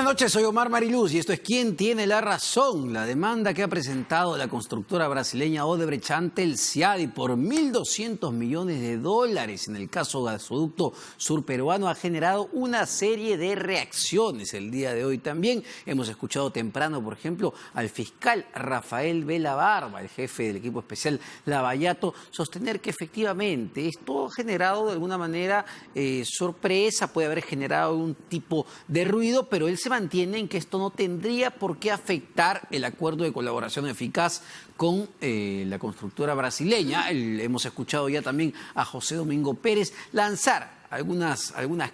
noches, soy Omar Mariluz y esto es ¿Quién tiene la razón? La demanda que ha presentado la constructora brasileña Odebrecht ante el CIADI por $1.200 millones en el caso gasoducto surperuano ha generado una serie de reacciones el día de hoy. También hemos escuchado temprano, por ejemplo, al fiscal Rafael Vela Barba, el jefe del equipo especial Lavallato, sostener que efectivamente esto ha generado de alguna manera sorpresa, puede haber generado un tipo de ruido, pero él se mantiene en que esto no tendría por qué afectar el acuerdo de colaboración eficaz con la constructora brasileña. Hemos escuchado ya también a José Domingo Pérez lanzar algunas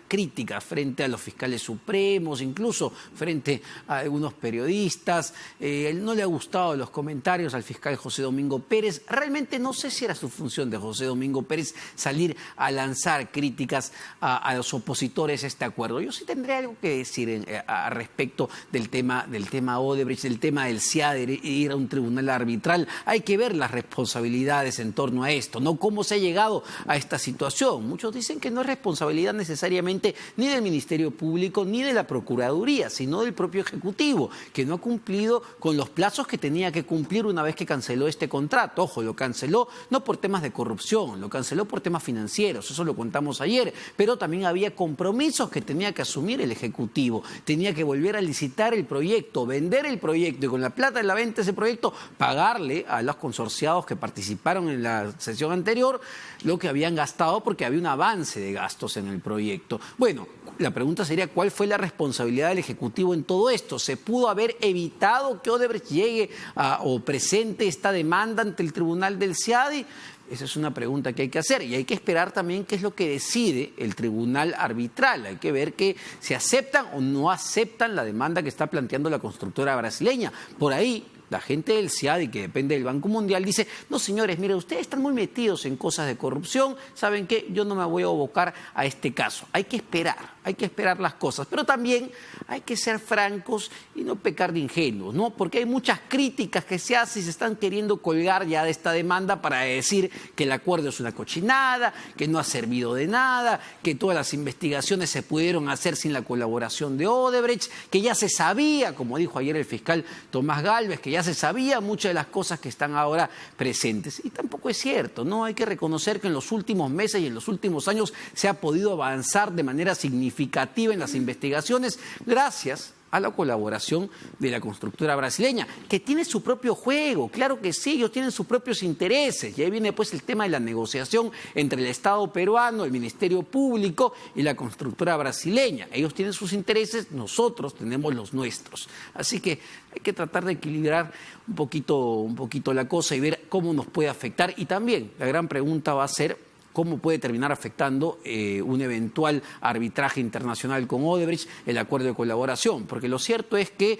críticas frente a los fiscales supremos, incluso frente a algunos periodistas. Él no le ha gustado los comentarios al fiscal José Domingo Pérez. Realmente no sé si era su función de José Domingo Pérez salir a lanzar críticas a los opositores a este acuerdo. Yo sí tendré algo que decir a respecto del tema Odebrecht, del tema del CIADI, ir a un tribunal arbitral. Hay que ver las responsabilidades en torno a esto, ¿no? ¿Cómo se ha llegado a esta situación? Muchos dicen que no es responsabilidad necesariamente ni del Ministerio Público ni de la Procuraduría, sino del propio Ejecutivo, que no ha cumplido con los plazos que tenía que cumplir una vez que canceló este contrato. Ojo, lo canceló no por temas de corrupción, lo canceló por temas financieros, eso lo contamos ayer, pero también había compromisos que tenía que asumir el Ejecutivo. Tenía que volver a licitar el proyecto, vender el proyecto y con la plata de la venta de ese proyecto pagarle a los consorciados que participaron en la sesión anterior lo que habían gastado, porque había un avance de gastos en el proyecto. Bueno, la pregunta sería ¿cuál fue la responsabilidad del Ejecutivo en todo esto? ¿Se pudo haber evitado que Odebrecht llegue o presente esta demanda ante el tribunal del CIADI? Esa es una pregunta que hay que hacer y hay que esperar también qué es lo que decide el tribunal arbitral. Hay que ver que si aceptan o no aceptan la demanda que está planteando la constructora brasileña. Por ahí la gente del CIADI, que depende del Banco Mundial, dice: no, señores, mire, ustedes están muy metidos en cosas de corrupción, ¿saben qué? Yo no me voy a abocar a este caso. Hay que esperar las cosas, pero también hay que ser francos y no pecar de ingenuos, ¿no? Porque hay muchas críticas que se hacen y se están queriendo colgar ya de esta demanda para decir que el acuerdo es una cochinada, que no ha servido de nada, que todas las investigaciones se pudieron hacer sin la colaboración de Odebrecht, que ya se sabía, como dijo ayer el fiscal Tomás Gálvez, que ya se sabía muchas de las cosas que están ahora presentes. Y tampoco es cierto, ¿no? Hay que reconocer que en los últimos meses y en los últimos años se ha podido avanzar de manera significativa en las investigaciones gracias a la colaboración de la constructora brasileña, que tiene su propio juego, claro que sí, ellos tienen sus propios intereses, y ahí viene pues el tema de la negociación entre el Estado peruano, el Ministerio Público y la constructora brasileña. Ellos tienen sus intereses, nosotros tenemos los nuestros. Así que hay que tratar de equilibrar un poquito la cosa y ver cómo nos puede afectar. Y también la gran pregunta va a ser cómo puede terminar afectando un eventual arbitraje internacional con Odebrecht, el acuerdo de colaboración. Porque lo cierto es que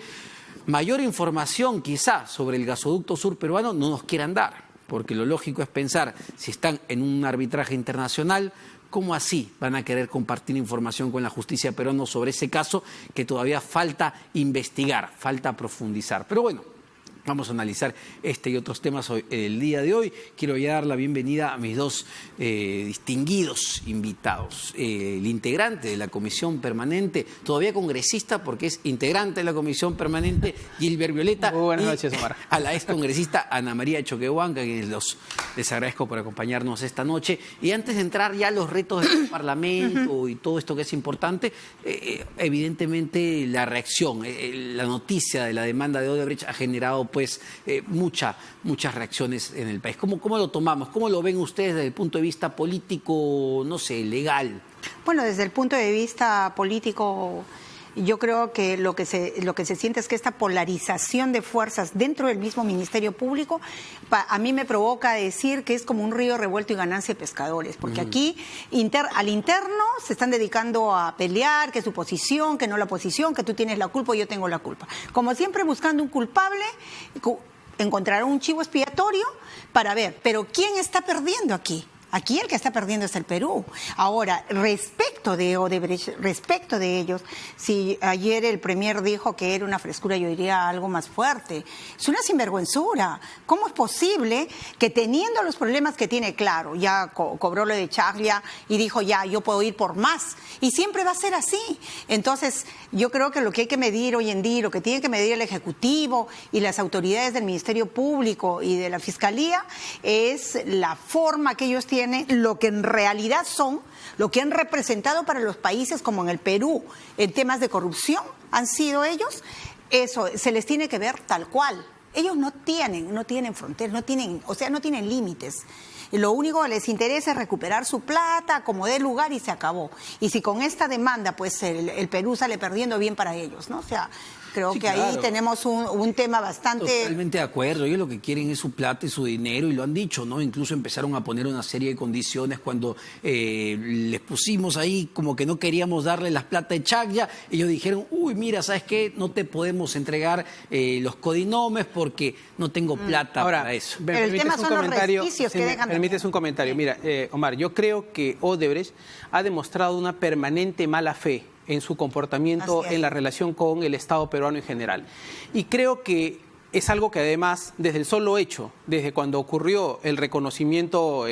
mayor información quizá sobre el gasoducto surperuano no nos quieran dar. Porque lo lógico es pensar, si están en un arbitraje internacional, ¿cómo así van a querer compartir información con la justicia peruana sobre ese caso que todavía falta investigar, falta profundizar? Pero bueno, vamos a analizar este y otros temas el día de hoy. Quiero ya dar la bienvenida a mis dos distinguidos invitados. El integrante de la Comisión Permanente, todavía congresista porque es integrante de la Comisión Permanente, Gilbert Violeta. Muy buenas noches, Omar. A la excongresista Ana María Choquehuanca, a quienes les agradezco por acompañarnos esta noche. Y antes de entrar ya a los retos del Parlamento y todo esto que es importante, evidentemente la reacción, la noticia de la demanda de Odebrecht ha generado pues muchas reacciones en el país. ¿Cómo lo tomamos? ¿Cómo lo ven ustedes desde el punto de vista político, no sé, legal? Bueno, desde el punto de vista político, yo creo que lo que se siente es que esta polarización de fuerzas dentro del mismo Ministerio Público a mí me provoca decir que es como un río revuelto y ganancia de pescadores, porque aquí al interno se están dedicando a pelear, que su posición, que no la posición, que tú tienes la culpa y yo tengo la culpa. Como siempre buscando un culpable, encontrar un chivo expiatorio para ver, pero ¿quién está perdiendo aquí? Aquí el que está perdiendo es el Perú. Ahora, respecto de Odebrecht, respecto de ellos, si ayer el premier dijo que era una frescura, yo diría algo más fuerte. Es una sinvergüenzura. ¿Cómo es posible que teniendo los problemas que tiene, claro, ya cobró lo de Chaglia y dijo ya, yo puedo ir por más? Y siempre va a ser así. Entonces, yo creo que lo que hay que medir hoy en día, lo que tiene que medir el Ejecutivo y las autoridades del Ministerio Público y de la Fiscalía, es la forma que ellos tienen, lo que en realidad son, lo que han representado para los países como en el Perú, en temas de corrupción, han sido ellos. Eso se les tiene que ver tal cual. Ellos no tienen fronteras, no tienen límites. Lo único que les interesa es recuperar su plata, como dé lugar, y se acabó. Y si con esta demanda, pues el Perú sale perdiendo, bien para ellos, ¿no? O sea, creo que claro, ahí tenemos un tema bastante... Totalmente de acuerdo. Ellos lo que quieren es su plata y su dinero, y lo han dicho, ¿no? Incluso empezaron a poner una serie de condiciones cuando les pusimos ahí como que no queríamos darle las plata de Chaglia. Ellos dijeron, uy, mira, ¿sabes qué? No te podemos entregar los codinomes porque no tengo plata para eso. Pero el tema son los resquicios que dejan... Permites un comentario. Mira, Omar, yo creo que Odebrecht ha demostrado una permanente mala fe en su comportamiento en la relación con el Estado peruano en general. Y creo que es algo que además, desde el solo hecho, desde cuando ocurrió el reconocimiento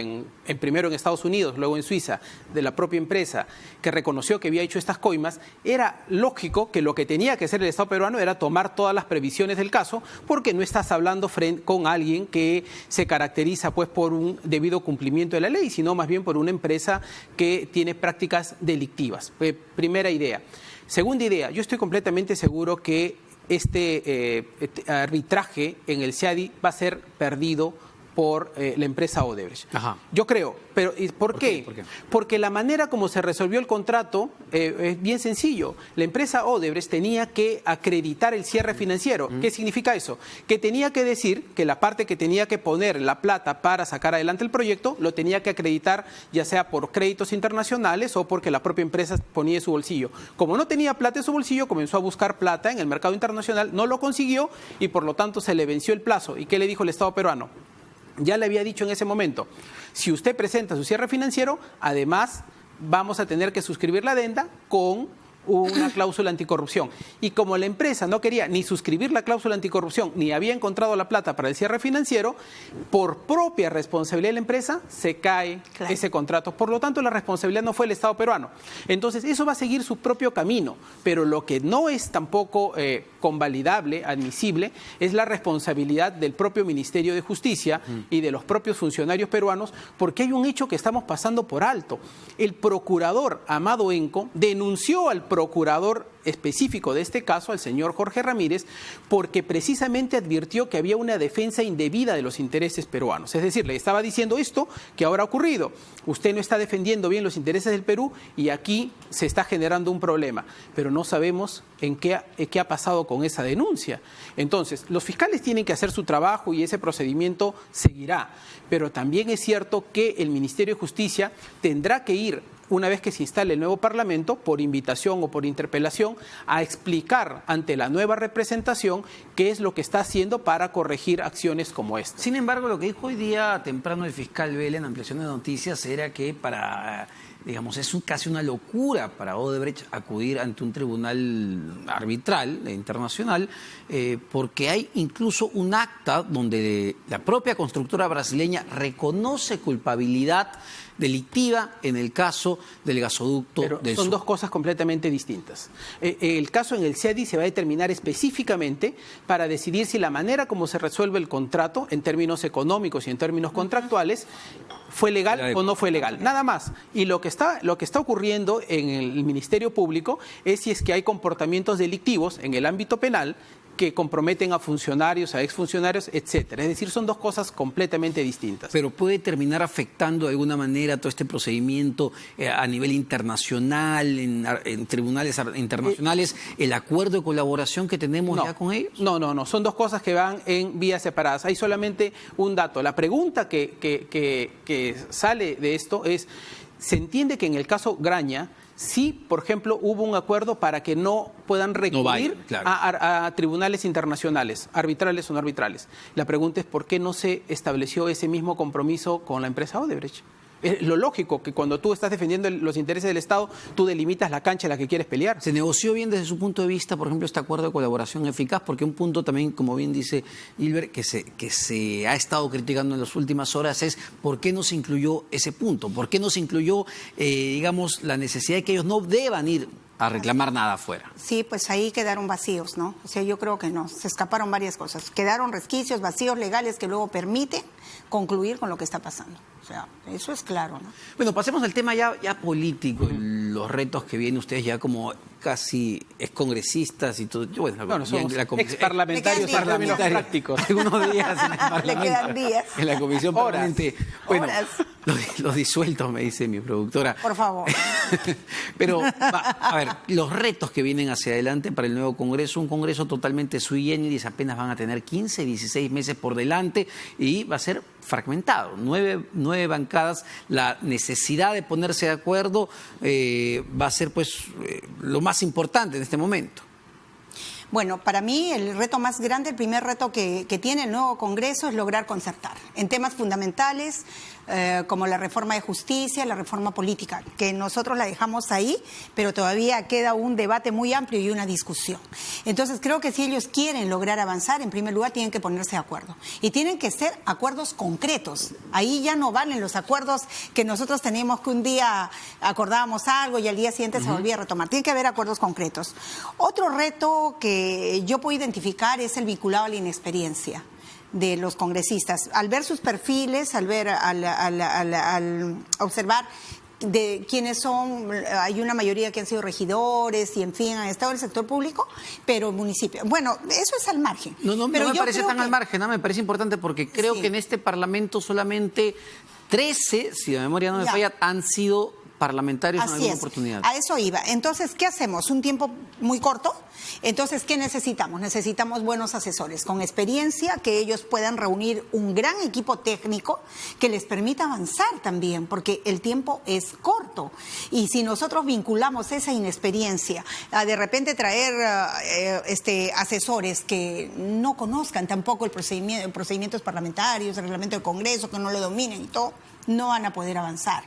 primero en Estados Unidos, luego en Suiza, de la propia empresa que reconoció que había hecho estas coimas, era lógico que lo que tenía que hacer el Estado peruano era tomar todas las previsiones del caso, porque no estás hablando con alguien que se caracteriza pues por un debido cumplimiento de la ley, sino más bien por una empresa que tiene prácticas delictivas. Primera idea. Segunda idea, yo estoy completamente seguro que este arbitraje en el CIADI va a ser perdido por la empresa Odebrecht. Ajá. Yo creo, pero ¿por qué? Porque la manera como se resolvió el contrato es bien sencillo. La empresa Odebrecht tenía que acreditar el cierre financiero. ¿Qué significa eso? Que tenía que decir que la parte que tenía que poner la plata para sacar adelante el proyecto lo tenía que acreditar, ya sea por créditos internacionales o porque la propia empresa ponía en su bolsillo. Como no tenía plata en su bolsillo, comenzó a buscar plata en el mercado internacional, no lo consiguió y por lo tanto se le venció el plazo. ¿Y qué le dijo el Estado peruano? Ya le había dicho en ese momento, si usted presenta su cierre financiero, además vamos a tener que suscribir la adenda con una cláusula anticorrupción. Y como la empresa no quería ni suscribir la cláusula anticorrupción, ni había encontrado la plata para el cierre financiero, por propia responsabilidad de la empresa se cae ese contrato. Por lo tanto, la responsabilidad no fue el Estado peruano. Entonces, eso va a seguir su propio camino. Pero lo que no es tampoco convalidable, admisible, es la responsabilidad del propio Ministerio de Justicia y de los propios funcionarios peruanos, porque hay un hecho que estamos pasando por alto. El procurador Amado Enco denunció al procurador específico de este caso, al señor Jorge Ramírez, porque precisamente advirtió que había una defensa indebida de los intereses peruanos. Es decir, le estaba diciendo esto que ahora ha ocurrido. Usted no está defendiendo bien los intereses del Perú y aquí se está generando un problema. Pero no sabemos en qué ha pasado con esa denuncia. Entonces, los fiscales tienen que hacer su trabajo y ese procedimiento seguirá. Pero también es cierto que el Ministerio de Justicia tendrá que ir, una vez que se instale el nuevo Parlamento, por invitación o por interpelación, a explicar ante la nueva representación qué es lo que está haciendo para corregir acciones como esta. Sin embargo, lo que dijo hoy día temprano el fiscal Vela en Ampliación de Noticias era que digamos, es casi una locura para Odebrecht acudir ante un tribunal arbitral internacional, porque hay incluso un acta donde la propia constructora brasileña reconoce culpabilidad delictiva en el caso del gasoducto del sur. Son dos cosas completamente distintas. El caso en el CIADI se va a determinar específicamente para decidir si la manera como se resuelve el contrato, en términos económicos y en términos contractuales, fue legal o no fue legal. Nada más. Y lo que está ocurriendo en el Ministerio Público es si es que hay comportamientos delictivos en el ámbito penal que comprometen a funcionarios, a exfuncionarios, etcétera. Es decir, son dos cosas completamente distintas. Pero puede terminar afectando de alguna manera todo este procedimiento a nivel internacional, en tribunales internacionales, el acuerdo de colaboración que tenemos ya con ellos. No. Son dos cosas que van en vías separadas. Hay solamente un dato. La pregunta que sale de esto es, ¿se entiende que en el caso Graña sí, por ejemplo, hubo un acuerdo para que no puedan recurrir a tribunales internacionales, arbitrales o no arbitrales? La pregunta es, ¿por qué no se estableció ese mismo compromiso con la empresa Odebrecht? Es lo lógico que cuando tú estás defendiendo los intereses del Estado, tú delimitas la cancha en la que quieres pelear. ¿Se negoció bien desde su punto de vista, por ejemplo, este acuerdo de colaboración eficaz? Porque un punto también, como bien dice Hilbert, que se ha estado criticando en las últimas horas es ¿por qué no se incluyó ese punto? ¿Por qué no se incluyó, digamos, la necesidad de que ellos no deban ir a reclamar nada afuera? Sí, pues ahí quedaron vacíos, ¿no? O sea, yo creo que no, se escaparon varias cosas. Quedaron resquicios, vacíos legales que luego permiten concluir con lo que está pasando. O sea, eso es claro, ¿no? Bueno, pasemos al tema ya político, los retos que vienen ustedes ya como casi excongresistas y todo. Bueno, somos la exparlamentarios en términos prácticos. Algunos días en el Parlamento. Le quedan días. En la comisión permanente. Bueno, Horas. los disueltos, me dice mi productora. Por favor. Pero, a ver, los retos que vienen hacia adelante para el nuevo Congreso, un Congreso totalmente sui generis, apenas van a tener 15, 16 meses por delante y va a ser fragmentado, nueve bancadas. La necesidad de ponerse de acuerdo va a ser pues lo más importante en este momento. Bueno, para mí el reto más grande, el primer reto que tiene el nuevo Congreso es lograr concertar en temas fundamentales como la reforma de justicia, la reforma política, que nosotros la dejamos ahí, pero todavía queda un debate muy amplio y una discusión. Entonces creo que si ellos quieren lograr avanzar, en primer lugar tienen que ponerse de acuerdo. Y tienen que ser acuerdos concretos. Ahí ya no valen los acuerdos que nosotros teníamos que un día acordábamos algo y al día siguiente se volvía a retomar. Tiene que haber acuerdos concretos. Otro reto que yo puedo identificar es el vinculado a la inexperiencia de los congresistas. Al ver sus perfiles, al observar de quiénes son, hay una mayoría que han sido regidores y en fin, han estado en el sector público, pero municipio. Bueno, eso es al margen. No me parece tan al margen, me parece importante porque creo que en este Parlamento solamente 13, si la memoria no me falla, han sido parlamentarios en alguna oportunidad. A eso iba. Entonces, ¿qué hacemos? Un tiempo muy corto. Entonces, ¿qué necesitamos? Necesitamos buenos asesores con experiencia, que ellos puedan reunir un gran equipo técnico que les permita avanzar también, porque el tiempo es corto. Y si nosotros vinculamos esa inexperiencia a de repente traer asesores que no conozcan tampoco procedimientos parlamentarios, el reglamento del Congreso, que no lo dominen y todo, no van a poder avanzar.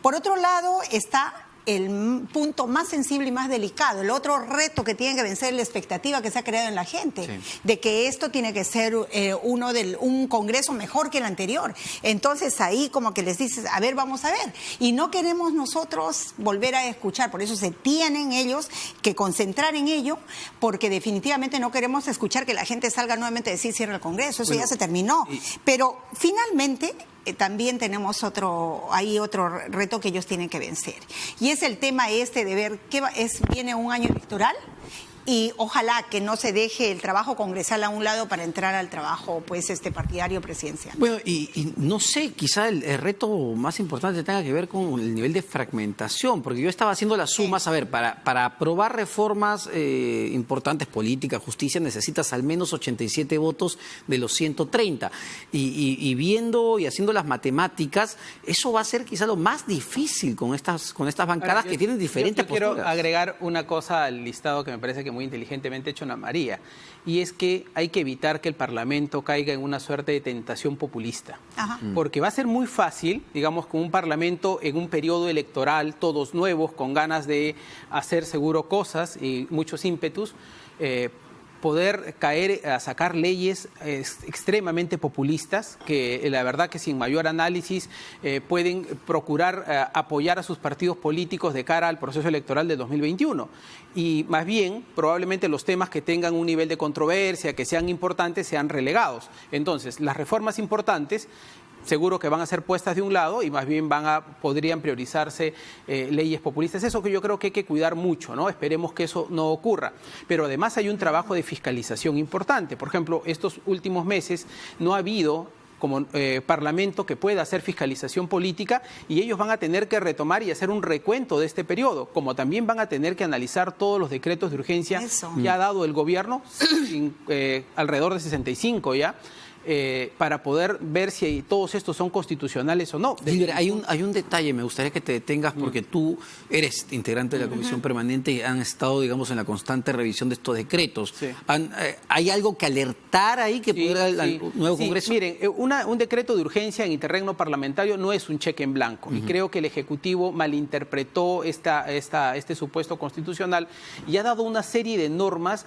Por otro lado está el punto más sensible y más delicado, el otro reto que tiene que vencer la expectativa que se ha creado en la gente, de que esto tiene que ser un Congreso mejor que el anterior. Entonces ahí como que les dices, a ver, vamos a ver. Y no queremos nosotros volver a escuchar, por eso se tienen ellos que concentrar en ello, porque definitivamente no queremos escuchar que la gente salga nuevamente a decir cierra el Congreso, eso ya se terminó. Pero finalmente también tenemos otro reto que ellos tienen que vencer. Y es el tema de ver viene un año electoral y ojalá que no se deje el trabajo congresal a un lado para entrar al trabajo partidario presidencial. Bueno, y no sé, quizá el reto más importante tenga que ver con el nivel de fragmentación, porque yo estaba haciendo las sumas, a ver, para aprobar reformas importantes, política, justicia, necesitas al menos 87 votos de los 130. Y viendo y haciendo las matemáticas, eso va a ser quizá lo más difícil con estas bancadas que tienen diferentes posturas. Quiero agregar una cosa al listado que me parece que muy inteligentemente hecho Ana María, y es que hay que evitar que el Parlamento caiga en una suerte de tentación populista. Porque va a ser muy fácil, digamos, con un Parlamento en un periodo electoral, todos nuevos, con ganas de hacer seguro cosas y muchos ímpetus, poder caer a sacar leyes extremadamente populistas que la verdad que sin mayor análisis pueden procurar apoyar a sus partidos políticos de cara al proceso electoral de 2021. Y más bien, probablemente los temas que tengan un nivel de controversia, que sean importantes, sean relegados. Entonces, las reformas importantes seguro que van a ser puestas de un lado y más bien podrían priorizarse leyes populistas. Eso que yo creo que hay que cuidar mucho, ¿no? Esperemos que eso no ocurra. Pero además hay un trabajo de fiscalización importante. Por ejemplo, estos últimos meses no ha habido como Parlamento que pueda hacer fiscalización política y ellos van a tener que retomar y hacer un recuento de este periodo, como también van a tener que analizar todos los decretos de urgencia que ha dado el gobierno, alrededor de 65 ya, para poder ver si todos estos son constitucionales o no. Gilbert, hay un detalle, me gustaría que te detengas porque tú eres integrante de la Comisión Permanente y han estado, digamos, en la constante revisión de estos decretos. Sí. ¿Hay algo que alertar ahí que pudiera al nuevo Congreso? Miren, un decreto de urgencia en interregno parlamentario no es un cheque en blanco y creo que el Ejecutivo malinterpretó este supuesto constitucional y ha dado una serie de normas,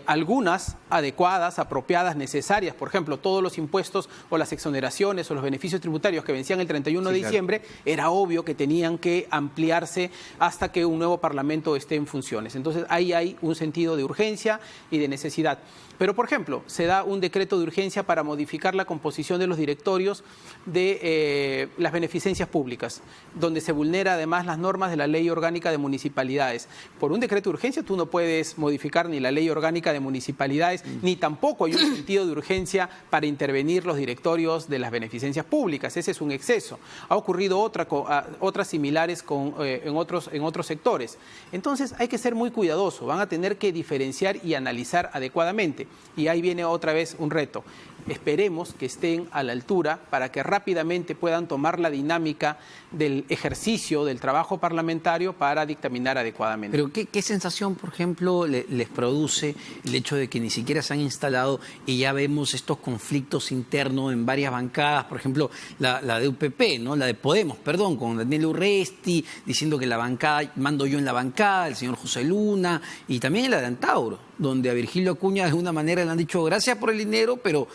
algunas adecuadas, apropiadas, necesarias. Por ejemplo, todos los impuestos o las exoneraciones o los beneficios tributarios que vencían el 31 de diciembre, era obvio que tenían que ampliarse hasta que un nuevo Parlamento esté en funciones. Entonces, ahí hay un sentido de urgencia y de necesidad. Pero, por ejemplo, se da un decreto de urgencia para modificar la composición de los directorios de las beneficencias públicas, donde se vulnera además las normas de la Ley Orgánica de Municipalidades. Por un decreto de urgencia tú no puedes modificar ni la Ley Orgánica de Municipalidades, ni tampoco hay un sentido de urgencia para intervenir los directorios de las beneficencias públicas. Ese es un exceso. Ha ocurrido otras similares en otros sectores. Entonces hay que ser muy cuidadoso. Van a tener que diferenciar y analizar adecuadamente. Y ahí viene otra vez un reto. Esperemos que estén a la altura para que rápidamente puedan tomar la dinámica del ejercicio del trabajo parlamentario para dictaminar adecuadamente. Pero ¿qué sensación, por ejemplo, les produce el hecho de que ni siquiera se han instalado y ya vemos estos conflictos internos en varias bancadas? Por ejemplo, la de UPP, ¿no? La de Podemos, perdón, con Daniel Urresti, diciendo que la bancada, mando yo en la bancada, el señor José Luna, y también la de Antauro, donde a Virgilio Acuña de alguna manera le han dicho gracias por el dinero, pero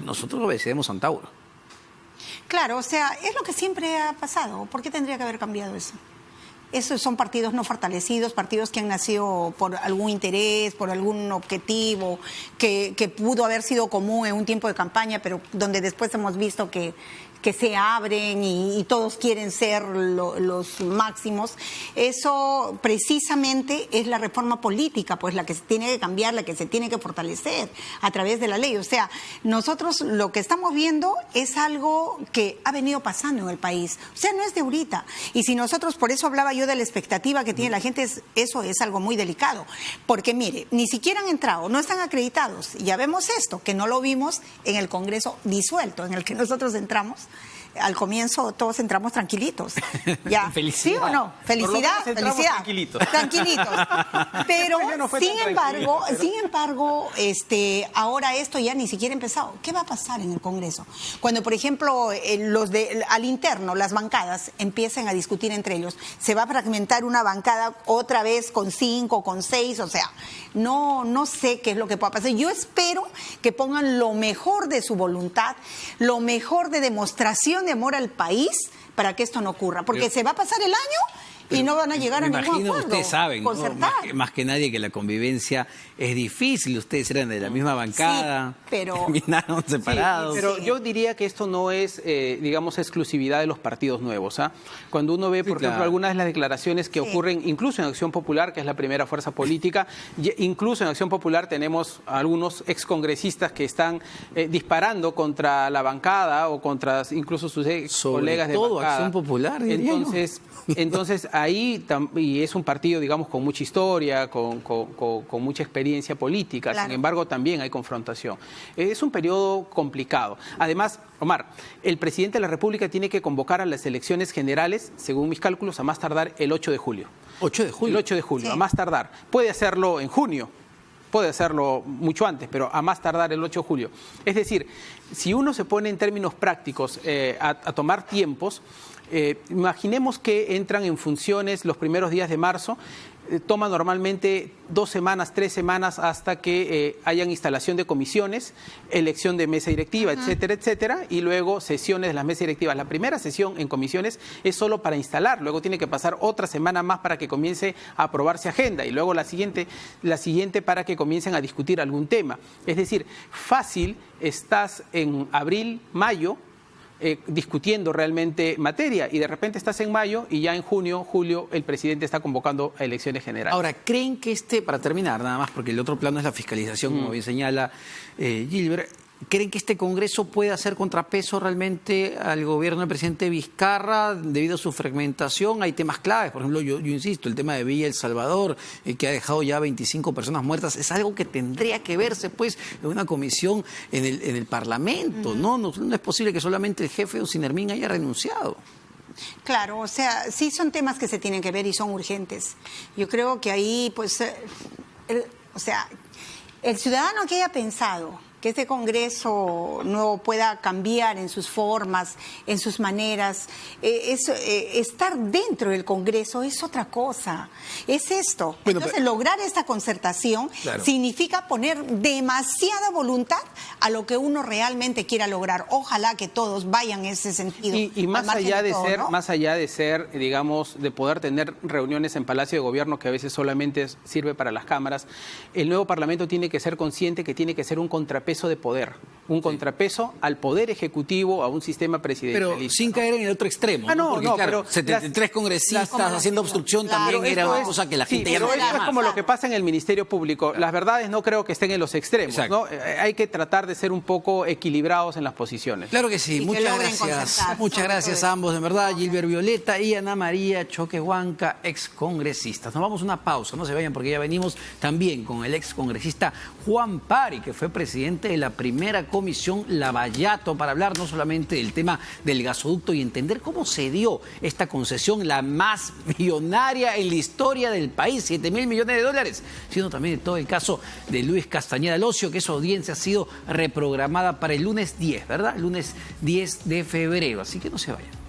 nosotros obedecemos a Antauro. Claro, o sea, es lo que siempre ha pasado. ¿Por qué tendría que haber cambiado eso? Esos son partidos no fortalecidos, partidos que han nacido por algún interés, por algún objetivo, que pudo haber sido común en un tiempo de campaña, pero donde después hemos visto que se abren y todos quieren ser los máximos. Eso precisamente es la reforma política, pues la que se tiene que cambiar, la que se tiene que fortalecer a través de la ley. O sea, nosotros lo que estamos viendo es algo que ha venido pasando en el país. O sea, no es de ahorita. Y si nosotros, por eso hablaba yo de la expectativa que tiene la gente, eso es algo muy delicado. Porque mire, ni siquiera han entrado, no están acreditados. Ya vemos esto, que no lo vimos en el Congreso disuelto, en el que nosotros entramos. Al comienzo todos entramos tranquilitos. ¿Ya? Felicidad. ¿Sí o no? Felicidad, felicidad. Tranquilitos. Tranquilitos. Pero, sin embargo, ahora esto ya ni siquiera ha empezado. ¿Qué va a pasar en el Congreso? Cuando, por ejemplo, al interno, las bancadas, empiecen a discutir entre ellos, se va a fragmentar una bancada otra vez con 5, con 6, o sea, no sé qué es lo que pueda pasar. Yo espero que pongan lo mejor de su voluntad, lo mejor de demostración de amor al país para que esto no ocurra, porque se va a pasar el año y no van a llegar a ningún acuerdo. Imagino, ustedes saben, ¿no? más que nadie, que la convivencia es difícil. Ustedes eran de la misma bancada, sí, pero terminaron separados. Pero yo diría que esto no es, digamos, exclusividad de los partidos nuevos. Cuando uno ve, por ejemplo, algunas de las declaraciones que ocurren, incluso en Acción Popular, que es la primera fuerza política, incluso en Acción Popular tenemos algunos excongresistas que están disparando contra la bancada o contra incluso sus colegas de bancada. Acción Popular, Entonces ahí, y es un partido, digamos, con mucha historia, con mucha experiencia política, claro. Sin embargo, también hay confrontación. Es un periodo complicado. Además, Omar, el presidente de la República tiene que convocar a las elecciones generales, según mis cálculos, a más tardar el 8 de julio. ¿8 de julio? El 8 de julio, sí. A más tardar. Puede hacerlo en junio, puede hacerlo mucho antes, pero a más tardar el 8 de julio. Es decir, si uno se pone en términos prácticos a tomar tiempos, imaginemos que entran en funciones los primeros días de marzo, toma normalmente 2 semanas, 3 semanas hasta que hayan instalación de comisiones, elección de mesa directiva, etcétera, etcétera, y luego sesiones de las mesas directivas. La primera sesión en comisiones es solo para instalar, luego tiene que pasar otra semana más para que comience a aprobarse agenda y luego la siguiente para que comiencen a discutir algún tema. Es decir, fácil estás en abril, mayo, discutiendo realmente materia y de repente estás en mayo y ya en junio, julio el presidente está convocando a elecciones generales. Ahora, ¿creen que para terminar nada más, porque el otro plano es la fiscalización, como bien señala Gilbert, ¿Creen que este Congreso puede hacer contrapeso realmente al gobierno del presidente Vizcarra debido a su fragmentación? Hay temas claves, por ejemplo, yo insisto, el tema de Villa El Salvador, que ha dejado ya 25 personas muertas, es algo que tendría que verse pues en una comisión en el Parlamento, ¿no? No es posible que solamente el jefe de Ucinermin haya renunciado. Claro, o sea, sí son temas que se tienen que ver y son urgentes. Yo creo que ahí, pues, el ciudadano que haya pensado que este Congreso no pueda cambiar en sus formas, en sus maneras, estar dentro del Congreso es otra cosa, es esto. Bueno, entonces, lograr esta concertación significa poner demasiada voluntad a lo que uno realmente quiera lograr. Ojalá que todos vayan en ese sentido. Y más allá de ser, ¿no? Más allá de ser, digamos, de poder tener reuniones en Palacio de Gobierno que a veces solamente sirve para las cámaras, el nuevo Parlamento tiene que ser consciente que tiene que ser un contrapeso de poder, un contrapeso al poder ejecutivo, a un sistema presidencialista. Pero sin caer en el otro extremo. Porque, claro, 73 congresistas haciendo obstrucción también era una cosa que la gente ya no quería más. Pero es como lo que pasa en el Ministerio Público. Las verdades no creo que estén en los extremos, ¿no? Hay que tratar de ser un poco equilibrados en las posiciones. Claro que sí. Muchas gracias. Muchas gracias a ambos, de verdad. Gilbert Violeta y Ana María Choquehuanca, excongresistas. Nos vamos a una pausa, no se vayan porque ya venimos también con el excongresista Juan Pari, que fue presidente de la primera comisión Lavallato, para hablar no solamente del tema del gasoducto y entender cómo se dio esta concesión, la más millonaria en la historia del país, $7.000 millones, sino también de todo el caso de Luis Castañeda Locio, que su audiencia ha sido reprogramada para el lunes 10, ¿verdad? Lunes 10 de febrero, así que no se vayan.